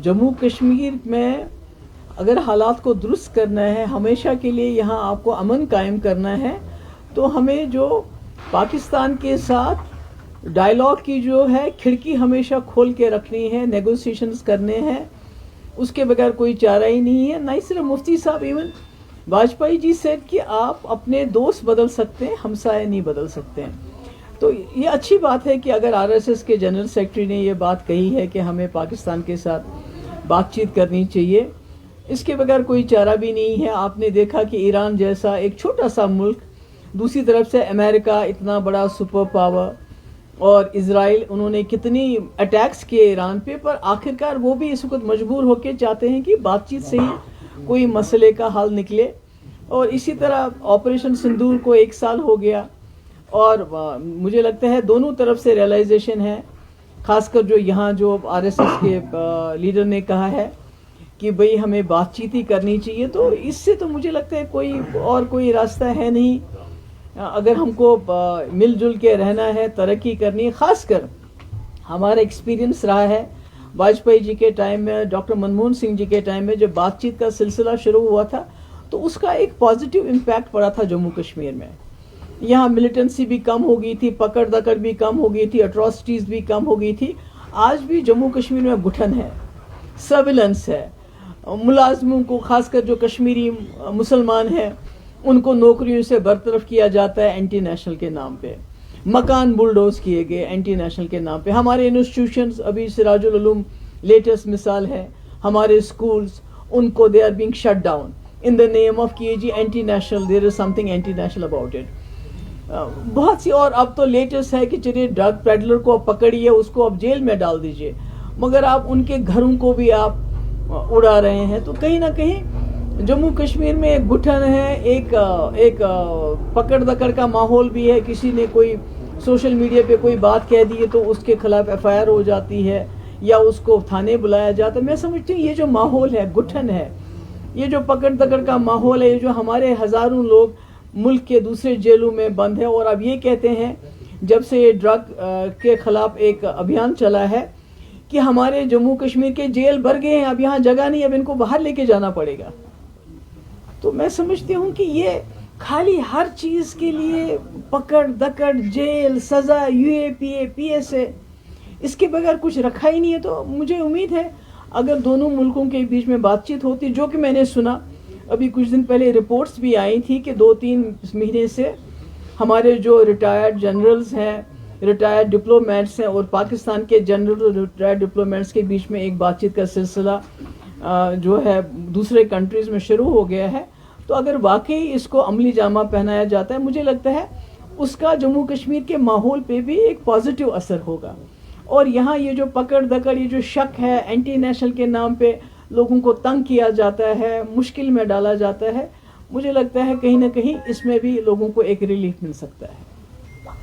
جموں کشمیر میں اگر حالات کو درست کرنا ہے، ہمیشہ کے لیے یہاں آپ کو امن قائم کرنا ہے، تو ہمیں جو پاکستان کے ساتھ ڈائلاگ کی جو ہے کھڑکی ہمیشہ کھول کے رکھنی ہے، نیگوسیشنز کرنے ہیں، اس کے بغیر کوئی چارہ ہی نہیں ہے. نہ صرف مفتی صاحب، ایون واجپئی جی سیڈ کہ آپ اپنے دوست بدل سکتے ہیں، ہمسائے نہیں بدل سکتے ہیں. تو یہ اچھی بات ہے کہ اگر آر ایس ایس کے جنرل سیکرٹری نے یہ بات کہی ہے کہ ہمیں پاکستان کے ساتھ بات چیت کرنی چاہیے، اس کے بغیر کوئی چارہ بھی نہیں ہے. آپ نے دیکھا کہ ایران جیسا ایک چھوٹا سا ملک، دوسری طرف سے امریکہ اتنا بڑا سپر پاور، اور اسرائیل، انہوں نے کتنی اٹیکس کیے ایران پہ، پر آخرکار وہ بھی اس وقت مجبور ہو کے چاہتے ہیں کہ بات چیت سے ہی کوئی مسئلے کا حل نکلے. اور اسی طرح آپریشن سندور کو 1 سال ہو گیا، اور مجھے لگتا ہے دونوں طرف سے ریئلائزیشن ہے، خاص کر جو یہاں جو آر ایس ایس کے لیڈر نے کہا ہے کہ بھئی ہمیں بات چیت ہی کرنی چاہیے. تو اس سے تو مجھے لگتا ہے کوئی راستہ ہے نہیں. اگر ہم کو مل جل کے رہنا ہے، ترقی کرنی ہے، خاص کر ہمارا ایکسپیرینس رہا ہے واجپئی جی کے ٹائم میں، ڈاکٹر منموہن سنگھ جی کے ٹائم میں جب بات چیت کا سلسلہ شروع ہوا تھا تو اس کا ایک پازیٹیو امپیکٹ پڑا تھا جموں کشمیر میں. یہاں ملیٹنسی بھی کم ہو گئی تھی، پکڑ دکڑ بھی کم ہو گئی تھی، اٹراسٹیز بھی کم ہو گئی تھی. آج بھی جموں کشمیر میں گٹھن ہے، سرویلنس ہے، ملازموں کو، خاص کر جو کشمیری مسلمان ہیں، ان کو نوکریوں سے برطرف کیا جاتا ہے اینٹی نیشنل کے نام پہ. مکان بلڈوز کیے گئے اینٹی نیشنل کے نام پہ. ہمارے انسٹیٹیوشنز، ابھی سراج العلوم لیٹسٹ مثال ہے، ہمارے اسکولز، ان کو they are being shut down in the name of کہ جی anti national, there is something anti national about it. بہت سی، اور اب تو لیٹسٹ ہے کہ چلیے ڈرگ پیڈلر کو پکڑیے، اس کو اب جیل میں ڈال دیجئے، مگر آپ ان کے گھروں کو بھی آپ اڑا رہے ہیں. تو کہیں نہ کہیں جموں کشمیر میں ایک گٹھن ہے، ایک پکڑ دکڑ کا ماحول بھی ہے. کسی نے کوئی سوشل میڈیا پہ کوئی بات کہہ دی ہے تو اس کے خلاف ایف آئی آر ہو جاتی ہے یا اس کو تھانے بلایا جاتا ہے. میں سمجھتی ہوں یہ جو ماحول ہے، گٹھن ہے، یہ جو پکڑ دکڑ کا ماحول ہے، یہ جو ہمارے ہزاروں لوگ ملک کے دوسرے جیلوں میں بند ہے، اور اب یہ کہتے ہیں جب سے یہ ڈرگ کے خلاف ایک ابھیان چلا ہے کہ ہمارے جموں کشمیر کے جیل بھر گئے ہیں، اب یہاں جگہ نہیں، اب ان کو باہر لے کے جانا پڑے گا. تو میں سمجھتی ہوں کہ یہ خالی ہر چیز کے لیے پکڑ دکڑ، جیل، سزا، U A P A, P S A, اس کے بغیر کچھ رکھا ہی نہیں ہے. تو مجھے امید ہے اگر دونوں ملکوں کے بیچ میں بات چیت ہوتی، جو کہ میں نے سنا ابھی کچھ دن پہلے رپورٹس بھی آئی تھی کہ 2-3 مہینے سے ہمارے جو ریٹائرڈ جنرلز ہیں، ریٹائرڈ ڈپلومیٹس ہیں، اور پاکستان کے جنرل اور ریٹائرڈ ڈپلومیٹس کے بیچ میں ایک بات چیت کا سلسلہ جو ہے دوسرے کنٹریز میں شروع ہو گیا ہے. تو اگر واقعی اس کو عملی جامہ پہنایا جاتا ہے، مجھے لگتا ہے اس کا جموں کشمیر کے ماحول پہ بھی ایک پازیٹیو اثر ہوگا. اور یہاں یہ جو پکڑ دکڑ، یہ جو شک ہے، اینٹی نیشنل کے نام پہ لوگوں کو تنگ کیا جاتا ہے، مشکل میں ڈالا جاتا ہے، مجھے لگتا ہے کہیں نہ کہیں اس میں بھی لوگوں کو ایک ریلیف مل سکتا ہے.